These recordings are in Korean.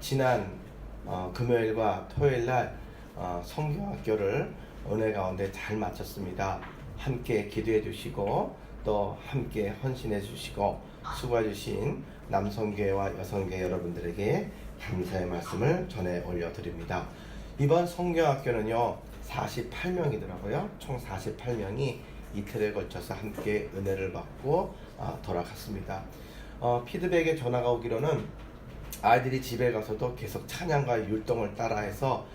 지난 금요일과 토요일날 성경학교를 은혜 가운데 잘 마쳤습니다. 함께 기도해 주시고 또 함께 헌신해 주시고 수고해 주신 남성교회와 여성교회 여러분들에게 감사의 말씀을 전해 올려드립니다. 이번 성경학교는요 48명이더라고요. 총 48명이 이틀에 걸쳐서 함께 은혜를 받고 돌아갔습니다. 피드백에 전화가 오기로는 아이들이 집에 가서도 계속 찬양과 율동을 따라해서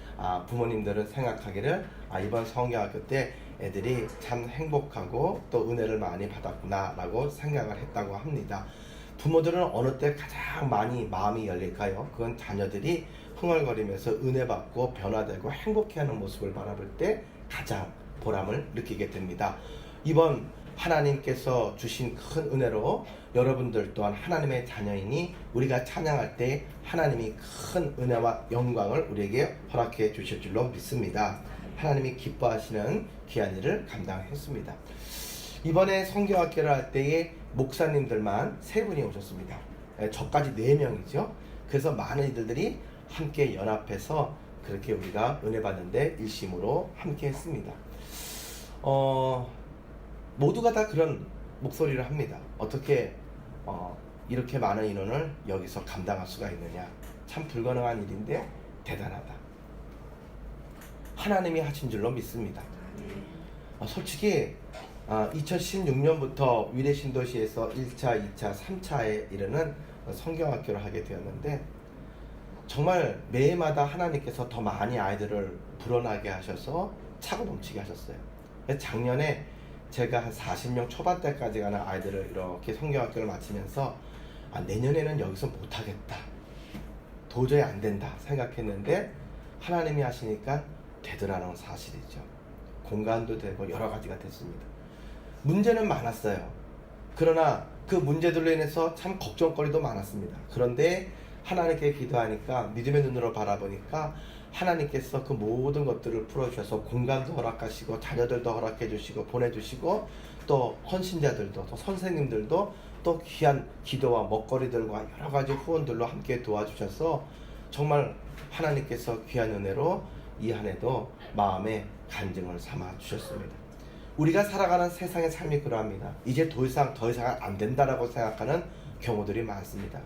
부모님들은 생각하기를 이번 성경학교 때 애들이 참 행복하고 또 은혜를 많이 받았구나 라고 생각을 했다고 합니다. 부모들은 어느 때 가장 많이 마음이 열릴까요? 그건 자녀들이 흥얼거리면서 은혜 받고 변화되고 행복해하는 모습을 바라볼 때 가장 보람을 느끼게 됩니다. 이번 하나님께서 주신 큰 은혜로 여러분들 또한 하나님의 자녀이니 우리가 찬양할 때 하나님이 큰 은혜와 영광을 우리에게 허락해 주실 줄로 믿습니다. 하나님이 기뻐하시는 귀한 일을 감당했습니다. 이번에 성경학교를 할 때에 목사님들만 3분이 오셨습니다. 저까지 4명이죠. 그래서 많은 이들이 함께 연합해서 그렇게 우리가 은혜 받는데 일심으로 함께 했습니다. 모두가 다 그런 목소리를 합니다. 어떻게 이렇게 많은 인원을 여기서 감당할 수가 있느냐. 참 불가능한 일인데 대단하다. 하나님이 하신 줄로 믿습니다. 솔직히 2016년부터 위례신도시에서 1차, 2차, 3차에 이르는 성경학교를 하게 되었는데 정말 매해마다 하나님께서 더 많이 아이들을 불어나게 하셔서 차고 넘치게 하셨어요. 작년에 제가 한 40명 초반대까지 가는 아이들을 이렇게 성경학교를 마치면서 내년에는 여기서 못하겠다, 도저히 안 된다 생각했는데 하나님이 하시니까 되더라는 사실이죠. 공간도 되고 여러 가지가 됐습니다. 문제는 많았어요. 그러나 그 문제들로 인해서 참 걱정거리도 많았습니다. 그런데 하나님께 기도하니까 믿음의 눈으로 바라보니까 하나님께서 그 모든 것들을 풀어주셔서 공간도 허락하시고 자녀들도 허락해 주시고 보내주시고 또 헌신자들도 또 선생님들도 또 귀한 기도와 먹거리들과 여러 가지 후원들로 함께 도와주셔서 정말 하나님께서 귀한 은혜로 이 한 해도 마음의 간증을 삼아 주셨습니다. 우리가 살아가는 세상의 삶이 그러합니다. 이제 더 이상 안 된다라고 생각하는 경우들이 많습니다.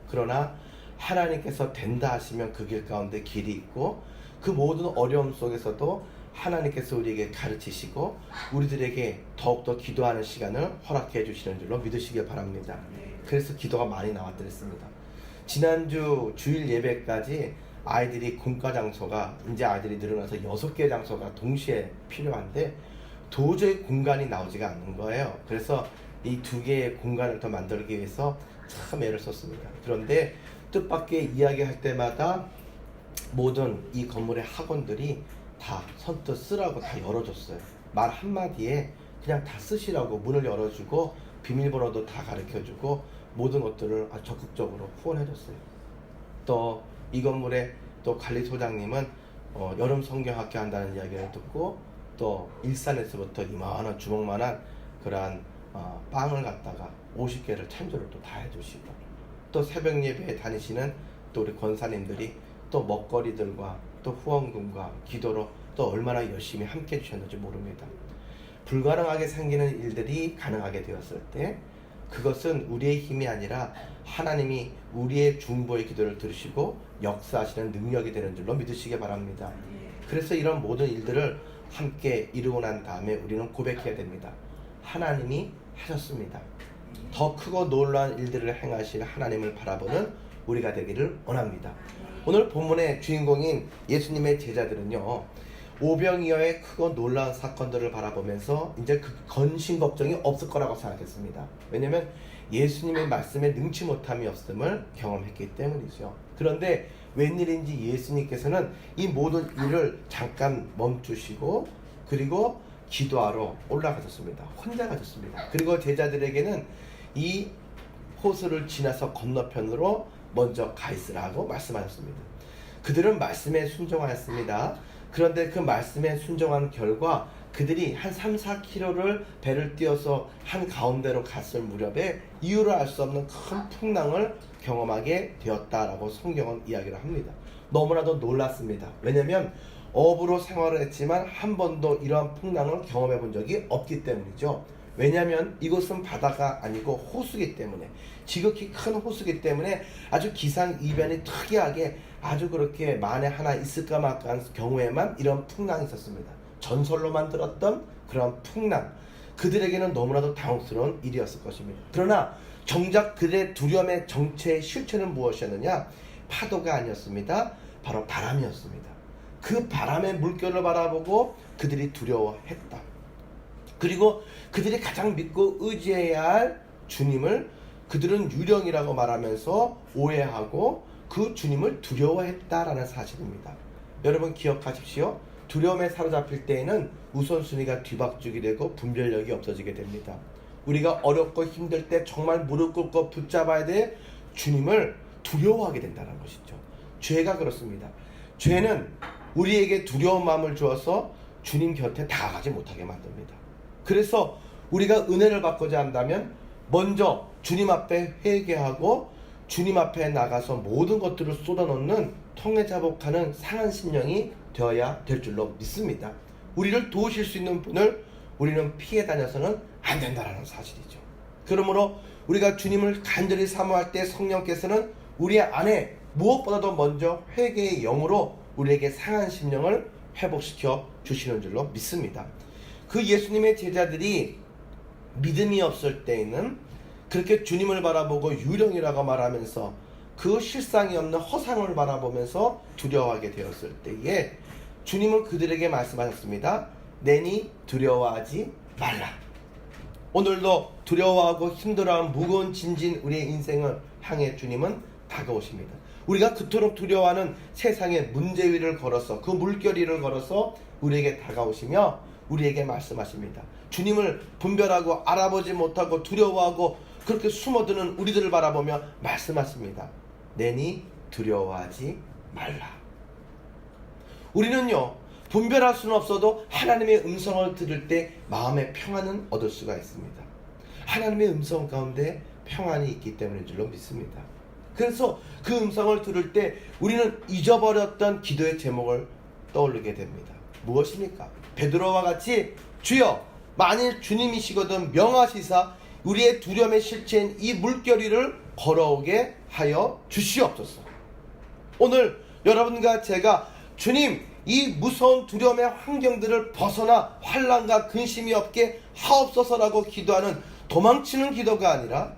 그러나 하나님께서 된다 하시면 그 길 가운데 길이 있고 그 모든 어려움 속에서도 하나님께서 우리에게 가르치시고 우리들에게 더욱더 기도하는 시간을 허락해 주시는 줄로 믿으시길 바랍니다. 그래서 기도가 많이 나왔더랬습니다. 지난주 주일 예배까지 아이들이 공과 장소가 이제 아이들이 늘어나서 6개 장소가 동시에 필요한데 도저히 공간이 나오지가 않는 거예요. 그래서 이 2개의 공간을 더 만들기 위해서 참 애를 썼습니다. 그런데 뜻밖의 이야기할 때마다 모든 이 건물의 학원들이 다 선뜻 쓰라고 다 열어줬어요. 말 한마디에 그냥 다 쓰시라고 문을 열어주고 비밀번호도 다 가르쳐주고 모든 것들을 아주 적극적으로 후원해줬어요. 또 이 건물의 또 관리소장님은 여름 성경학교 한다는 이야기를 듣고 또 일산에서부터 이만한 주먹만한 그러한 빵을 갖다가 50개를 찬조를 또 다 해주시고 또 새벽 예배에 다니시는 또 우리 권사님들이 또 먹거리들과 또 후원금과 기도로 또 얼마나 열심히 함께 해주셨는지 모릅니다. 불가능하게 생기는 일들이 가능하게 되었을 때 그것은 우리의 힘이 아니라 하나님이 우리의 중보의 기도를 들으시고 역사하시는 능력이 되는 줄로 믿으시기 바랍니다. 그래서 이런 모든 일들을 함께 이루고 난 다음에 우리는 고백해야 됩니다. 하나님이 하셨습니다. 더 크고 놀라운 일들을 행하실 하나님을 바라보는 우리가 되기를 원합니다. 오늘 본문의 주인공인 예수님의 제자들은요 오병이어의 크고 놀라운 사건들을 바라보면서 이제 그 건신 걱정이 없을 거라고 생각했습니다. 왜냐하면 예수님의 말씀에 능치 못함이 없음을 경험했기 때문이죠. 그런데 웬일인지 예수님께서는 이 모든 일을 잠깐 멈추시고 그리고 기도하러 올라가셨습니다. 혼자 가셨습니다. 그리고 제자들에게는 이 호수를 지나서 건너편으로 먼저 가 있으라고 말씀하셨습니다. 그들은 말씀에 순종하였습니다. 그런데 그 말씀에 순종한 결과 그들이 한 3-4km를 배를 띄워서 한 가운데로 갔을 무렵에 이유를 알 수 없는 큰 풍랑을 경험하게 되었다라고 성경은 이야기를 합니다. 너무나도 놀랐습니다. 왜냐하면 어부로 생활을 했지만 한 번도 이러한 풍랑을 경험해 본 적이 없기 때문이죠. 왜냐하면 이곳은 바다가 아니고 호수기 때문에, 지극히 큰 호수기 때문에 아주 기상이변이 특이하게 아주 그렇게 만에 하나 있을까 말까 한 경우에만 이런 풍랑이 있었습니다. 전설로만 들었던 그런 풍랑, 그들에게는 너무나도 당혹스러운 일이었을 것입니다. 그러나 정작 그들의 두려움의 정체의 실체는 무엇이었느냐? 파도가 아니었습니다. 바로 바람이었습니다. 그 바람의 물결을 바라보고 그들이 두려워했다. 그리고 그들이 가장 믿고 의지해야 할 주님을 그들은 유령이라고 말하면서 오해하고 그 주님을 두려워했다라는 사실입니다. 여러분 기억하십시오. 두려움에 사로잡힐 때에는 우선순위가 뒤바뀌게 되고 분별력이 없어지게 됩니다. 우리가 어렵고 힘들 때 정말 무릎 꿇고 붙잡아야 될 주님을 두려워하게 된다는 것이죠. 죄가 그렇습니다. 죄는 우리에게 두려운 마음을 주어서 주님 곁에 다가가지 못하게 만듭니다. 그래서 우리가 은혜를 받고자 한다면 먼저 주님 앞에 회개하고 주님 앞에 나가서 모든 것들을 쏟아놓는 통회자복하는 상한 심령이 되어야 될 줄로 믿습니다. 우리를 도우실 수 있는 분을 우리는 피해 다녀서는 안 된다는 사실이죠. 그러므로 우리가 주님을 간절히 사모할 때 성령께서는 우리 안에 무엇보다도 먼저 회개의 영으로 우리에게 상한 심령을 회복시켜 주시는 줄로 믿습니다. 그 예수님의 제자들이 믿음이 없을 때에는 그렇게 주님을 바라보고 유령이라고 말하면서 그 실상이 없는 허상을 바라보면서 두려워하게 되었을 때에 주님은 그들에게 말씀하셨습니다. 내니 두려워하지 말라. 오늘도 두려워하고 힘들어하는 무거운 짐진 우리의 인생을 향해 주님은 다가오십니다. 우리가 그토록 두려워하는 세상의 문제 위를 걸어서 그 물결 위를 걸어서 우리에게 다가오시며 우리에게 말씀하십니다. 주님을 분별하고 알아보지 못하고 두려워하고 그렇게 숨어드는 우리들을 바라보며 말씀하십니다. 내니 두려워하지 말라. 우리는요, 분별할 수는 없어도 하나님의 음성을 들을 때 마음의 평안은 얻을 수가 있습니다. 하나님의 음성 가운데 평안이 있기 때문인 줄로 믿습니다. 그래서 그 음성을 들을 때 우리는 잊어버렸던 기도의 제목을 떠올리게 됩니다. 무엇입니까? 베드로와 같이 주여 만일 주님이시거든 명하시사 우리의 두려움의 실체인 이 물결 위를 걸어오게 하여 주시옵소서. 오늘 여러분과 제가 주님 이 무서운 두려움의 환경들을 벗어나 환난과 근심이 없게 하옵소서라고 기도하는 도망치는 기도가 아니라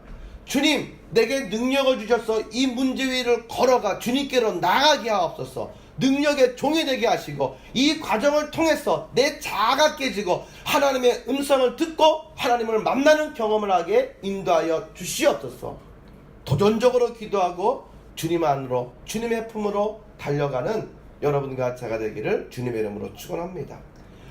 주님 내게 능력을 주셔서 이 문제 위를 걸어가 주님께로 나가게 하옵소서. 능력의 종이 되게 하시고 이 과정을 통해서 내 자아가 깨지고 하나님의 음성을 듣고 하나님을 만나는 경험을 하게 인도하여 주시옵소서. 도전적으로 기도하고 주님 안으로 주님의 품으로 달려가는 여러분과 제가 되기를 주님의 이름으로 축원합니다.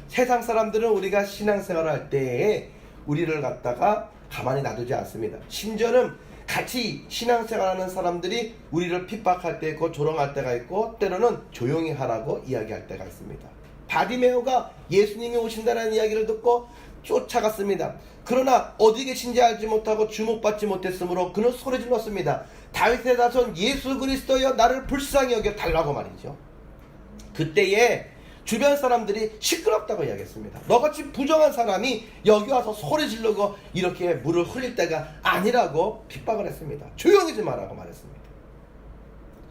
세상 사람들은 우리가 신앙생활을 할 때에 우리를 갖다가 가만히 놔두지 않습니다. 심지어는 같이 신앙생활하는 사람들이 우리를 핍박할 때 있고 조롱할 때가 있고 때로는 조용히 하라고 이야기할 때가 있습니다. 바디메오가 예수님이 오신다는 이야기를 듣고 쫓아갔습니다. 그러나 어디 계신지 알지 못하고 주목받지 못했으므로 그는 소리 질렀습니다. 다윗의 자손 예수 그리스도여 나를 불쌍히 여겨 달라고 말이죠. 그때에 주변 사람들이 시끄럽다고 이야기했습니다. 너같이 부정한 사람이 여기 와서 소리 지르고 이렇게 물을 흘릴 때가 아니라고 핍박을 했습니다. 조용히 좀 하라고 말했습니다.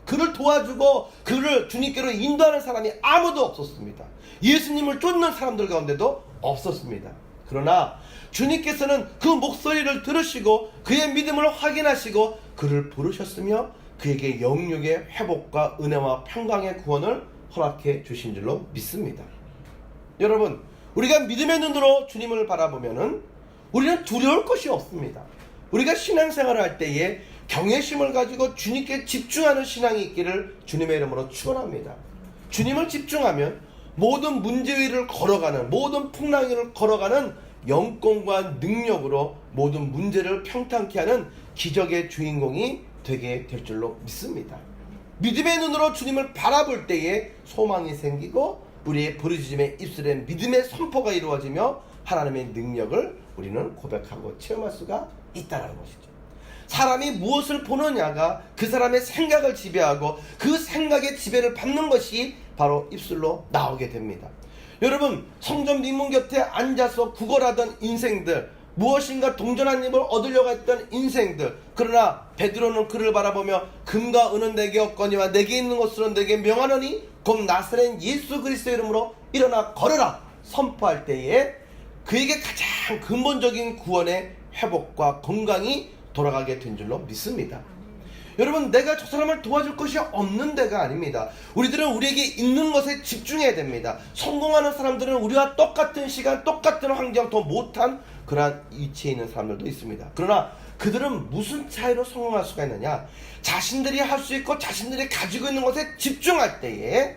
그를 도와주고 그를 주님께로 인도하는 사람이 아무도 없었습니다. 예수님을 쫓는 사람들 가운데도 없었습니다. 그러나 주님께서는 그 목소리를 들으시고 그의 믿음을 확인하시고 그를 부르셨으며 그에게 영육의 회복과 은혜와 평강의 구원을 허락해 주신 줄로 믿습니다. 여러분 우리가 믿음의 눈으로 주님을 바라보면은 우리는 두려울 것이 없습니다. 우리가 신앙생활을 할 때에 경외심을 가지고 주님께 집중하는 신앙이 있기를 주님의 이름으로 축원합니다. 주님을 집중하면 모든 문제 위를 걸어가는 모든 풍랑 위를 걸어가는 영권과 능력으로 모든 문제를 평탄케 하는 기적의 주인공이 되게 될 줄로 믿습니다. 믿음의 눈으로 주님을 바라볼 때에 소망이 생기고 우리의 부르짖음의 입술에 믿음의 선포가 이루어지며 하나님의 능력을 우리는 고백하고 체험할 수가 있다는 것이죠. 사람이 무엇을 보느냐가 그 사람의 생각을 지배하고 그 생각의 지배를 받는 것이 바로 입술로 나오게 됩니다. 여러분, 성전 뒷문 곁에 앉아서 구걸하던 인생들, 무엇인가 동전한 입을 얻으려고 했던 인생들, 그러나 베드로는 그를 바라보며 금과 은은 내게 없거니와 내게 있는 것으로는 내게 명하노니 곧 나사렛 예수 그리스도의 이름으로 일어나 걸으라 선포할 때에 그에게 가장 근본적인 구원의 회복과 건강이 돌아가게 된 줄로 믿습니다. 여러분, 내가 저 사람을 도와줄 것이 없는 데가 아닙니다. 우리들은 우리에게 있는 것에 집중해야 됩니다. 성공하는 사람들은 우리와 똑같은 시간, 똑같은 환경, 더 못한 그러한 위치에 있는 사람들도 있습니다. 그러나 그들은 무슨 차이로 성공할 수가 있느냐? 자신들이 할 수 있고 자신들이 가지고 있는 것에 집중할 때에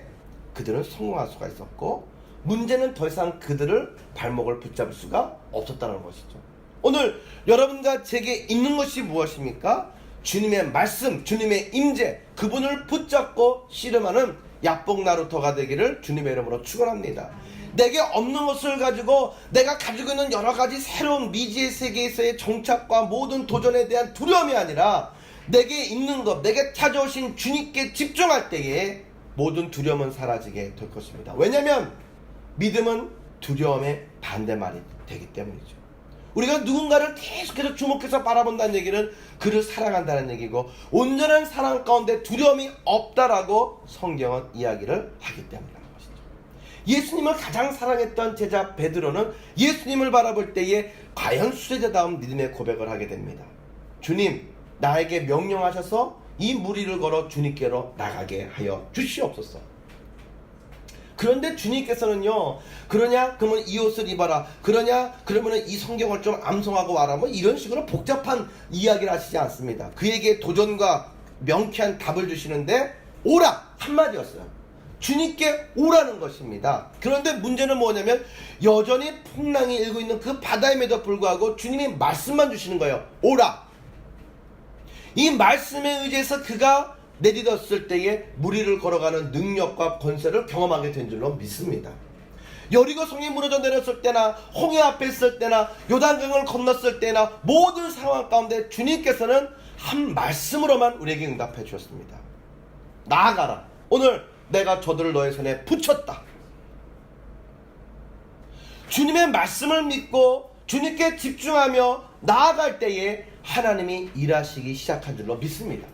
그들은 성공할 수가 있었고, 문제는 더 이상 그들을 발목을 붙잡을 수가 없었다는 것이죠. 오늘 여러분과 제게 있는 것이 무엇입니까? 주님의 말씀, 주님의 임재, 그분을 붙잡고 씨름하는 야복 나루터가 되기를 주님의 이름으로 축원합니다. 내게 없는 것을 가지고 내가 가지고 있는 여러 가지 새로운 미지의 세계에서의 정착과 모든 도전에 대한 두려움이 아니라 내게 있는 것, 내게 찾아오신 주님께 집중할 때에 모든 두려움은 사라지게 될 것입니다. 왜냐하면 믿음은 두려움의 반대말이 되기 때문이죠. 우리가 누군가를 계속해서 주목해서 바라본다는 얘기는 그를 사랑한다는 얘기고, 온전한 사랑 가운데 두려움이 없다라고 성경은 이야기를 하기 때문이라는 것이죠. 예수님을 가장 사랑했던 제자 베드로는 예수님을 바라볼 때에 과연 수제자다운 믿음의 고백을 하게 됩니다. 주님, 나에게 명령하셔서 이 무리를 걸어 주님께로 나가게 하여 주시옵소서. 그런데 주님께서는요, 그러냐? 그러면 이 옷을 입어라. 그러냐? 그러면 이 성경을 좀 암송하고 와라. 뭐 이런 식으로 복잡한 이야기를 하시지 않습니다. 그에게 도전과 명쾌한 답을 주시는데 오라! 한마디였어요. 주님께 오라는 것입니다. 그런데 문제는 뭐냐면 여전히 풍랑이 일고 있는 그 바다임에도 불구하고 주님이 말씀만 주시는 거예요. 오라! 이 말씀에 의지해서 그가 내딛었을 때에 무리를 걸어가는 능력과 권세를 경험하게 된 줄로 믿습니다. 여리고 성이 무너져 내렸을 때나 홍해 앞에 있을 때나 요단강을 건넜을 때나 모든 상황 가운데 주님께서는 한 말씀으로만 우리에게 응답해 주셨습니다. 나아가라. 오늘 내가 저들을 너의 손에 붙였다. 주님의 말씀을 믿고 주님께 집중하며 나아갈 때에 하나님이 일하시기 시작한 줄로 믿습니다.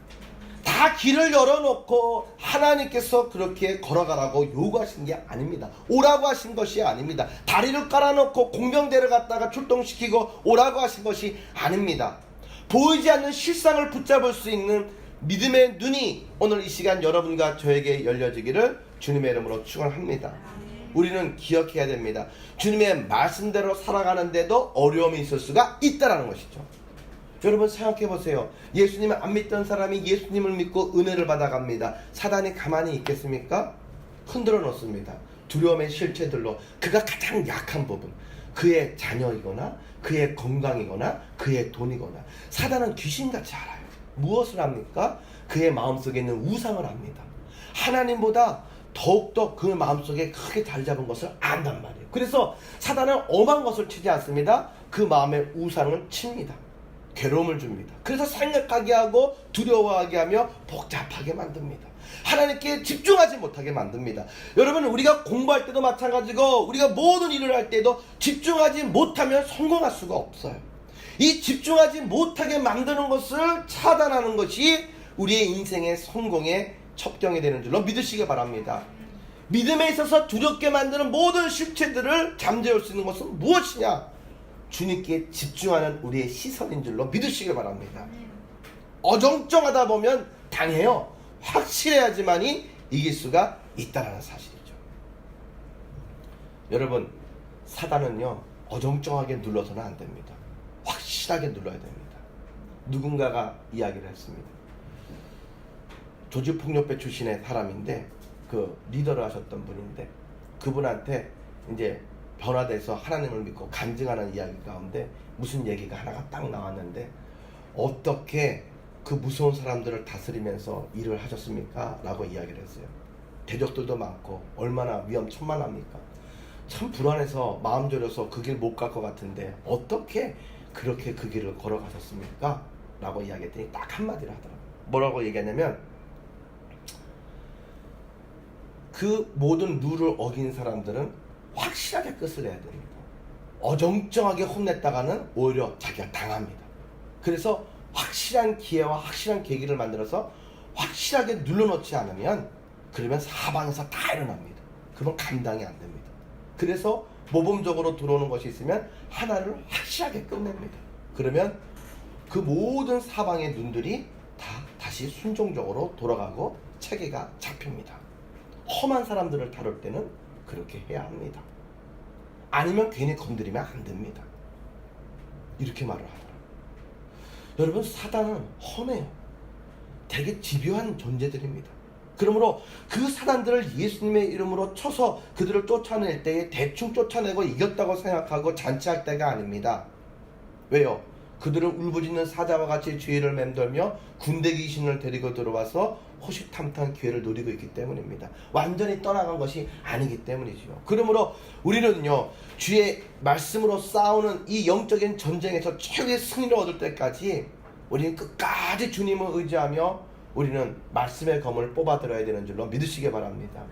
다 길을 열어놓고 하나님께서 그렇게 걸어가라고 요구하신 게 아닙니다. 오라고 하신 것이 아닙니다. 다리를 깔아놓고 공병대를 갖다가 출동시키고 오라고 하신 것이 아닙니다. 보이지 않는 실상을 붙잡을 수 있는 믿음의 눈이 오늘 이 시간 여러분과 저에게 열려지기를 주님의 이름으로 축원합니다. 우리는 기억해야 됩니다. 주님의 말씀대로 살아가는데도 어려움이 있을 수가 있다는 것이죠. 여러분 생각해 보세요. 예수님을 안 믿던 사람이 예수님을 믿고 은혜를 받아갑니다. 사단이 가만히 있겠습니까? 흔들어 놓습니다. 두려움의 실체들로 그가 가장 약한 부분, 그의 자녀이거나 그의 건강이거나 그의 돈이거나. 사단은 귀신같이 알아요. 무엇을 합니까? 그의 마음속에 있는 우상을 합니다. 하나님보다 더욱더 그 마음속에 크게 자리 잡은 것을 안단 말이에요. 그래서 사단은 엄한 것을 치지 않습니다. 그 마음의 우상을 칩니다. 괴로움을 줍니다. 그래서 생각하게 하고 두려워하게 하며 복잡하게 만듭니다. 하나님께 집중하지 못하게 만듭니다. 여러분, 우리가 공부할 때도 마찬가지고 우리가 모든 일을 할 때도 집중하지 못하면 성공할 수가 없어요. 이 집중하지 못하게 만드는 것을 차단하는 것이 우리의 인생의 성공의 첩경이 되는 줄로 믿으시기 바랍니다. 믿음에 있어서 두렵게 만드는 모든 실체들을 잠재울 수 있는 것은 무엇이냐? 주님께 집중하는 우리의 시선인 줄로 믿으시기 바랍니다. 어정쩡하다 보면 당해요. 확실해야지만이 이길 수가 있다는 사실이죠. 여러분, 사단은요 어정쩡하게 눌러서는 안 됩니다. 확실하게 눌러야 됩니다. 누군가가 이야기를 했습니다. 조직폭력배 출신의 사람인데 그 리더를 하셨던 분인데 그분한테 이제 변화돼서 하나님을 믿고 간증하는 이야기 가운데 무슨 얘기가 하나가 딱 나왔는데, 어떻게 그 무서운 사람들을 다스리면서 일을 하셨습니까? 라고 이야기를 했어요. 대적들도 많고 얼마나 위험천만합니까? 참 불안해서 마음 졸여서 그 길 못 갈 것 같은데 어떻게 그렇게 그 길을 걸어가셨습니까? 라고 이야기했더니 딱 한마디를 하더라고요. 뭐라고 얘기하냐면 그 모든 룰을 어긴 사람들은 확실하게 끝을 내야 됩니다. 어정쩡하게 혼냈다가는 오히려 자기가 당합니다. 그래서 확실한 기회와 확실한 계기를 만들어서 확실하게 눌러놓지 않으면 그러면 사방에서 다 일어납니다. 그러면 감당이 안 됩니다. 그래서 모범적으로 들어오는 것이 있으면 하나를 확실하게 끝냅니다. 그러면 그 모든 사방의 눈들이 다시 순종적으로 돌아가고 체계가 잡힙니다. 험한 사람들을 다룰 때는 그렇게 해야 합니다. 아니면 괜히 건드리면 안 됩니다. 이렇게 말을 하더라고요. 여러분, 사단은 험해요. 되게 집요한 존재들입니다. 그러므로 그 사단들을 예수님의 이름으로 쳐서 그들을 쫓아낼 때에 대충 쫓아내고 이겼다고 생각하고 잔치할 때가 아닙니다. 왜요? 그들은 울부짖는 사자와 같이 주위를 맴돌며 군대 귀신을 데리고 들어와서 호시탐탐 기회를 노리고 있기 때문입니다. 완전히 떠나간 것이 아니기 때문이죠. 그러므로 우리는요, 주의 말씀으로 싸우는 이 영적인 전쟁에서 최고의 승리를 얻을 때까지 우리는 끝까지 주님을 의지하며 우리는 말씀의 검을 뽑아들어야 되는 줄로 믿으시기 바랍니다.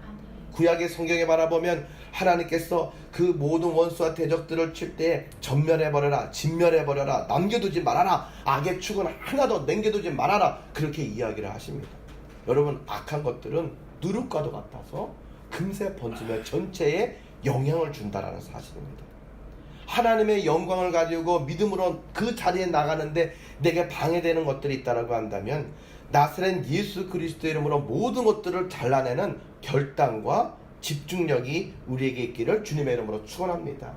구약의 성경에 바라보면 하나님께서 그 모든 원수와 대적들을 칠 때 전멸해버려라, 진멸해버려라, 남겨두지 말아라, 악의 축은 하나도 남겨두지 말아라, 그렇게 이야기를 하십니다. 여러분, 악한 것들은 누룩과도 같아서 금세 번지며 전체에 영향을 준다라는 사실입니다. 하나님의 영광을 가지고 믿음으로 그 자리에 나가는데 내게 방해되는 것들이 있다고 한다면 나사렛 예수 그리스도의 이름으로 모든 것들을 잘라내는 결단과 집중력이 우리에게 있기를 주님의 이름으로 축원합니다.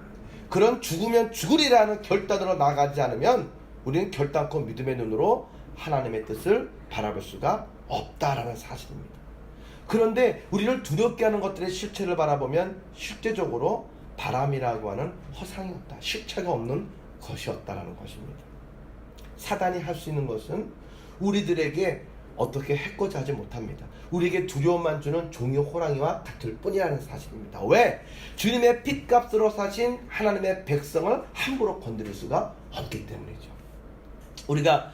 그런 죽으면 죽으리라는 결단으로 나가지 않으면 우리는 결단코 믿음의 눈으로 하나님의 뜻을 바라볼 수가 없다라는 사실입니다. 그런데 우리를 두렵게 하는 것들의 실체를 바라보면 실제적으로 바람이라고 하는 허상이었다, 실체가 없는 것이었다라는 것입니다. 사단이 할 수 있는 것은 우리들에게 어떻게 해코지 하지 못합니다. 우리에게 두려움만 주는 종이 호랑이와 같을 뿐이라는 사실입니다. 왜? 주님의 핏값으로 사신 하나님의 백성을 함부로 건드릴 수가 없기 때문이죠. 우리가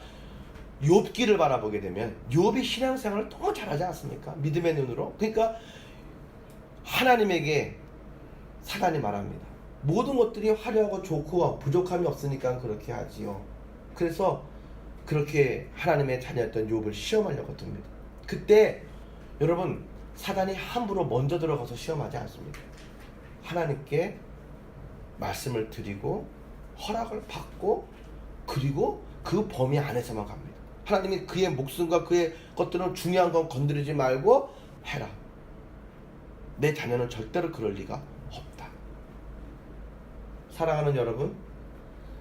욥기를 바라보게 되면 욥이 신앙생활을 너무 잘하지 않습니까? 믿음의 눈으로. 그러니까 하나님에게 사단이 말합니다. 모든 것들이 화려하고 좋고 부족함이 없으니까 그렇게 하지요. 그래서 그렇게 하나님의 자녀였던 욥을 시험하려고 듭니다. 그때 여러분, 사단이 함부로 먼저 들어가서 시험하지 않습니다. 하나님께 말씀을 드리고 허락을 받고 그리고 그 범위 안에서만 갑니다. 하나님이 그의 목숨과 그의 것들은 중요한 건 건드리지 말고 해라. 내 자녀는 절대로 그럴 리가 없다. 사랑하는 여러분,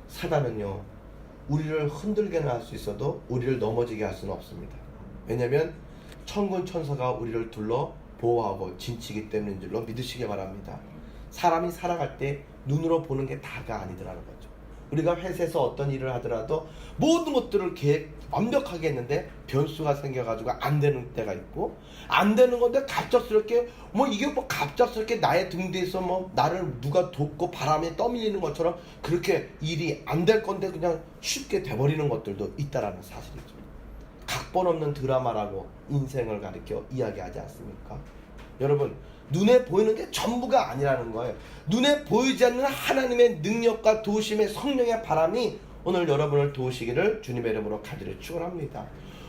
사단은요, 우리를 흔들게는 할 수 있어도 우리를 넘어지게 할 수는 없습니다. 왜냐하면 천군 천사가 우리를 둘러 보호하고 진치기 때문인 줄로 믿으시기 바랍니다. 사람이 살아갈 때 눈으로 보는 게 다가 아니더라는 거죠. 우리가 회사에서 어떤 일을 하더라도 모든 것들을 계획 완벽하게 했는데 변수가 생겨가지고 안 되는 때가 있고, 안 되는 건데 갑작스럽게 이게 갑작스럽게 나의 등 뒤에서 나를 누가 돕고 바람에 떠밀리는 것처럼 그렇게 일이 안 될 건데 그냥 쉽게 돼버리는 것들도 있다라는 사실이죠. 각본 없는 드라마라고 인생을 가리켜 이야기하지 않습니까? 여러분, 눈에 보이는 게 전부가 아니라는 거예요. 눈에 보이지 않는 하나님의 능력과 도우심의 성령의 바람이 오늘 여러분을 도우시기를 주님의 이름으로 간절히 축원합니다.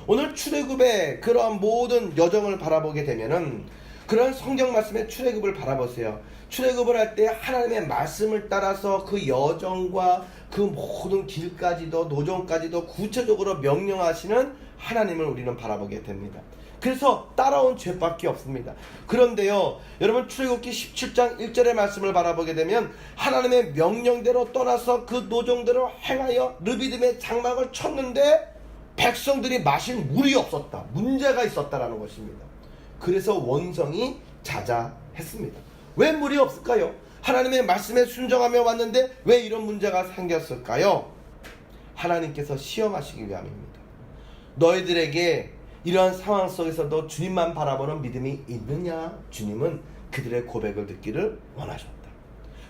오늘 출애굽의 그러한 모든 여정을 바라보게 되면은 그런 성경 말씀의 출애굽을 바라보세요. 출애굽을 할 때 하나님의 말씀을 따라서 그 여정과 그 모든 길까지도 노정까지도 구체적으로 명령하시는 하나님을 우리는 바라보게 됩니다. 그래서 따라온 죄밖에 없습니다. 그런데요, 여러분, 출애굽기 17장 1절의 말씀을 바라보게 되면 하나님의 명령대로 떠나서 그 노정대로 행하여 르비딤의 장막을 쳤는데 백성들이 마실 물이 없었다, 문제가 있었다라는 것입니다. 그래서 원성이 자자했습니다. 왜 물이 없을까요? 하나님의 말씀에 순종하며 왔는데 왜 이런 문제가 생겼을까요? 하나님께서 시험하시기 위함입니다. 너희들에게 이러한 상황 속에서도 주님만 바라보는 믿음이 있느냐? 주님은 그들의 고백을 듣기를 원하셨다.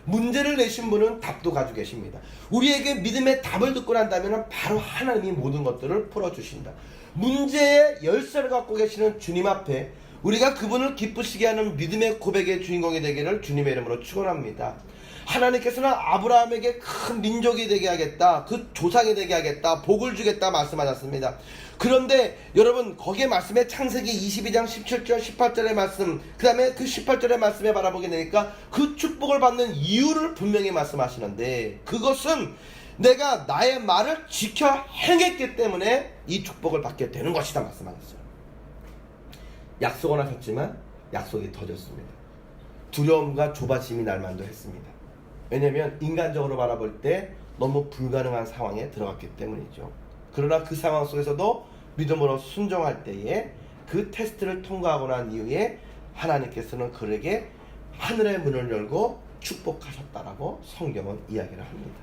문제를 내신 분은 답도 가지고 계십니다. 우리에게 믿음의 답을 듣고 난다면 바로 하나님이 모든 것들을 풀어주신다. 문제의 열쇠를 갖고 계시는 주님 앞에 우리가 그분을 기쁘시게 하는 믿음의 고백의 주인공이 되기를 주님의 이름으로 축원합니다. 하나님께서는 아브라함에게 큰 민족이 되게 하겠다, 그 조상이 되게 하겠다, 복을 주겠다 말씀하셨습니다. 그런데 여러분, 거기에 말씀에 창세기 22장 17절 18절의 말씀, 그 다음에 그 18절의 말씀에 바라보게 되니까 그 축복을 받는 이유를 분명히 말씀하시는데, 그것은 내가 나의 말을 지켜 행했기 때문에 이 축복을 받게 되는 것이다 말씀하셨어요. 약속은 하셨지만 약속이 더뎠습니다. 두려움과 조바심이 날만도 했습니다. 왜냐하면 인간적으로 바라볼 때 너무 불가능한 상황에 들어갔기 때문이죠. 그러나 그 상황 속에서도 믿음으로 순종할 때에 그 테스트를 통과하고 난 이후에 하나님께서는 그에게 하늘의 문을 열고 축복하셨다라고 성경은 이야기를 합니다.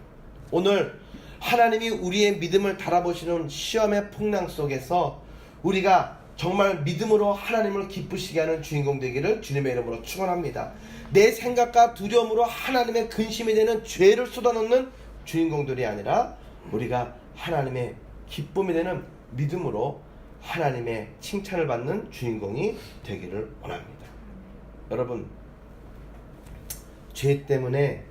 오늘 하나님이 우리의 믿음을 달아보시는 시험의 풍랑 속에서 우리가 정말 믿음으로 하나님을 기쁘시게 하는 주인공 되기를 주님의 이름으로 축원합니다. 내 생각과 두려움으로 하나님의 근심이 되는 죄를 쏟아놓는 주인공들이 아니라 우리가 하나님의 기쁨이 되는 믿음으로 하나님의 칭찬을 받는 주인공이 되기를 원합니다. 여러분, 죄 때문에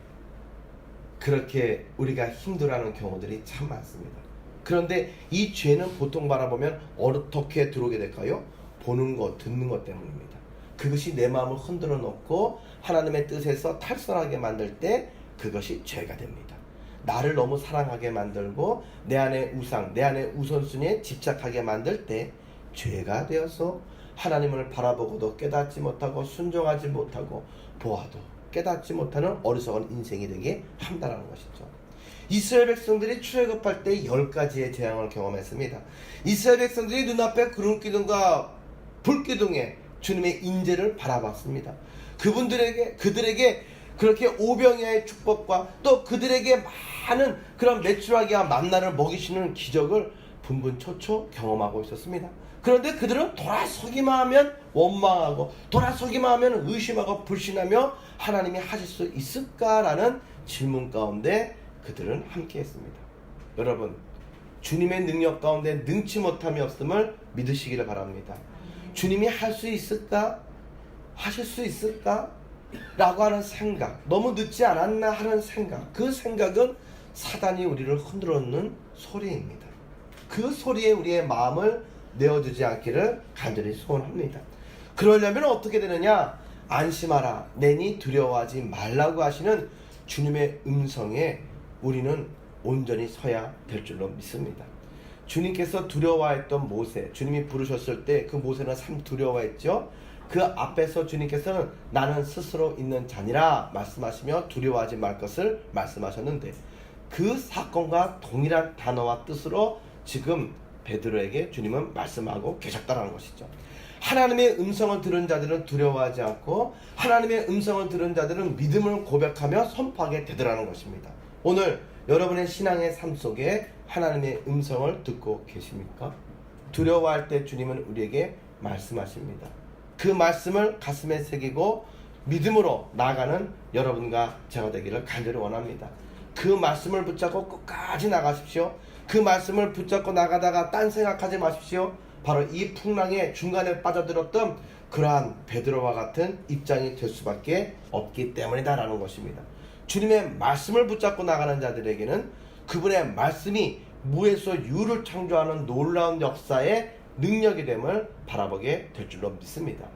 그렇게 우리가 힘들어하는 경우들이 참 많습니다. 그런데 이 죄는 보통 바라보면 어떻게 들어오게 될까요? 보는 것, 듣는 것 때문입니다. 그것이 내 마음을 흔들어 놓고 하나님의 뜻에서 탈선하게 만들 때 그것이 죄가 됩니다. 나를 너무 사랑하게 만들고 내 안에 우상, 내 안에 우선순위에 집착하게 만들 때 죄가 되어서 하나님을 바라보고도 깨닫지 못하고 순종하지 못하고 보아도 깨닫지 못하는 어리석은 인생이 되게 한다는 것이죠. 이스라엘 백성들이 출애굽할 때 10가지의 재앙을 경험했습니다. 이스라엘 백성들이 눈앞에 구름기둥과 불기둥에 주님의 인재를 바라봤습니다. 그들에게 그렇게 오병이어의 축복과 또 그들에게 많은 그런 메추라기와 만나를 먹이시는 기적을 분분초초 경험하고 있었습니다. 그런데 그들은 돌아서기만 하면 원망하고 돌아서기만 하면 의심하고 불신하며 하나님이 하실 수 있을까라는 질문 가운데 그들은 함께 했습니다. 여러분, 주님의 능력 가운데 능치 못함이 없음을 믿으시기를 바랍니다. 주님이 할 수 있을까? 하실 수 있을까? 라고 하는 생각, 너무 늦지 않았나 하는 생각, 그 생각은 사단이 우리를 흔들어 놓는 소리입니다. 그 소리에 우리의 마음을 내어두지 않기를 간절히 소원합니다. 그러려면 어떻게 되느냐? 안심하라, 내니 두려워하지 말라고 하시는 주님의 음성에 우리는 온전히 서야 될 줄로 믿습니다. 주님께서 두려워했던 모세, 주님이 부르셨을 때 그 모세는 참 두려워했죠. 그 앞에서 주님께서는 나는 스스로 있는 자니라 말씀하시며 두려워하지 말 것을 말씀하셨는데, 그 사건과 동일한 단어와 뜻으로 지금 베드로에게 주님은 말씀하고 계셨다는 것이죠. 하나님의 음성을 들은 자들은 두려워하지 않고 하나님의 음성을 들은 자들은 믿음을 고백하며 선포하게 되더라는 것입니다. 오늘 여러분의 신앙의 삶 속에 하나님의 음성을 듣고 계십니까? 두려워할 때 주님은 우리에게 말씀하십니다. 그 말씀을 가슴에 새기고 믿음으로 나아가는 여러분과 제가 되기를 간절히 원합니다. 그 말씀을 붙잡고 끝까지 나가십시오. 그 말씀을 붙잡고 나가다가 딴 생각하지 마십시오. 바로 이 풍랑의 중간에 빠져들었던 그러한 베드로와 같은 입장이 될 수밖에 없기 때문이다라는 것입니다. 주님의 말씀을 붙잡고 나가는 자들에게는 그분의 말씀이 무에서 유를 창조하는 놀라운 역사의 능력이 됨을 바라보게 될 줄로 믿습니다.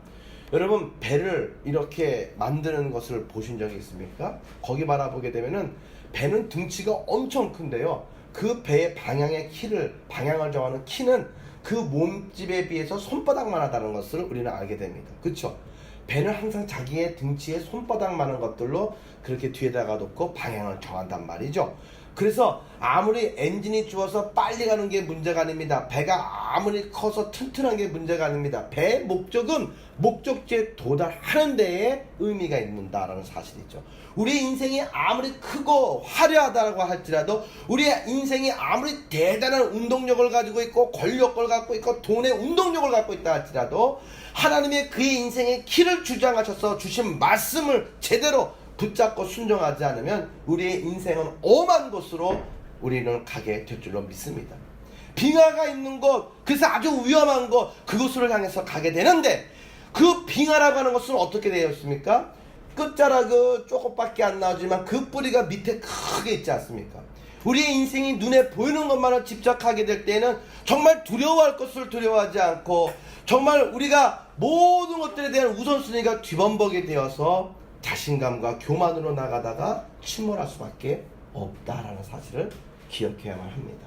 여러분, 배를 이렇게 만드는 것을 보신 적이 있습니까? 거기 바라보게 되면은 배는 등치가 엄청 큰데요, 그 배의 방향을 정하는 키는 그 몸집에 비해서 손바닥만 하다는 것을 우리는 알게 됩니다. 그렇죠? 배는 항상 자기의 등치에 손바닥만한 것들로 그렇게 뒤에다가 놓고 방향을 정한단 말이죠. 그래서 아무리 엔진이 좋아서 빨리 가는 게 문제가 아닙니다. 배가 아무리 커서 튼튼한 게 문제가 아닙니다. 배의 목적은 목적지에 도달하는 데에 의미가 있는다라는 사실이죠. 우리의 인생이 아무리 크고 화려하다고 할지라도, 우리의 인생이 아무리 대단한 운동력을 가지고 있고 권력을 갖고 있고 돈의 운동력을 갖고 있다 할지라도 하나님의 그의 인생의 키를 주장하셔서 주신 말씀을 제대로 붙잡고 순종하지 않으면 우리의 인생은 엄한 곳으로 우리는 가게 될 줄로 믿습니다. 빙하가 있는 곳, 그래서 아주 위험한 곳, 그곳으로 향해서 가게 되는데 그 빙하라고 하는 것은 어떻게 되어 있습니까? 끝자락은 조금밖에 안 나오지만 그 뿌리가 밑에 크게 있지 않습니까? 우리의 인생이 눈에 보이는 것만을 집착하게 될 때는 정말 두려워할 것을 두려워하지 않고 정말 우리가 모든 것들에 대한 우선순위가 뒤범벅이 되어서 자신감과 교만으로 나가다가 침몰할 수밖에 없다라는 사실을 기억해야만 합니다.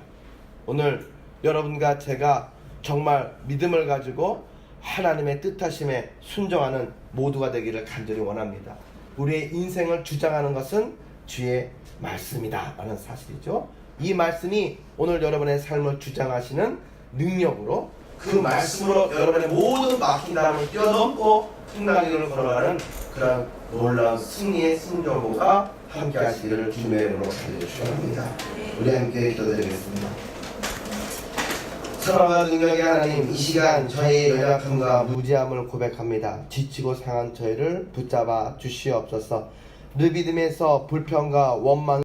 오늘 여러분과 제가 정말 믿음을 가지고 하나님의 뜻하심에 순종하는 모두가 되기를 간절히 원합니다. 우리의 인생을 주장하는 것은 주의 말씀이다 라는 사실이죠. 이 말씀이 오늘 여러분의 삶을 주장하시는 능력으로 그 말씀으로 여러분의 모든 막힌담을 뛰어넘고 풍랑길을 걸어가는 그런 놀라운 승리의 승정보가 함께 하시기를 주님의 이름으로 기도해주시옵니다. 우리 함께 기도드리겠습니다. 사랑과 능력의 하나님, 이 시간 저희의 연약함과 무지함을 고백합니다. 지치고 상한 저희를 붙잡아 주시옵소서. 르비딤에서 불평과 원망